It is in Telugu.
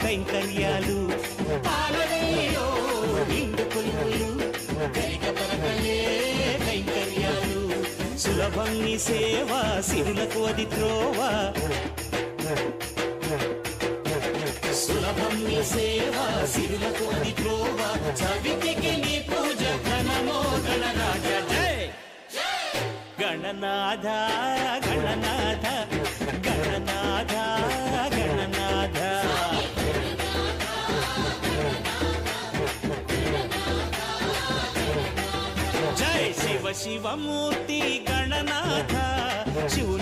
కైంకర్యాలు సులభం నీ సేవ సిరులకు అది త్రోవ సులభం నీ సేవ సిరులకు అది త్రోవ చవితికి నీ పూజ ఘనమో గణరాజ జై గణనాథ గణనాథ గణనాథ గణనాథ జై శివ శివమూర్తి గణనాథ శివుని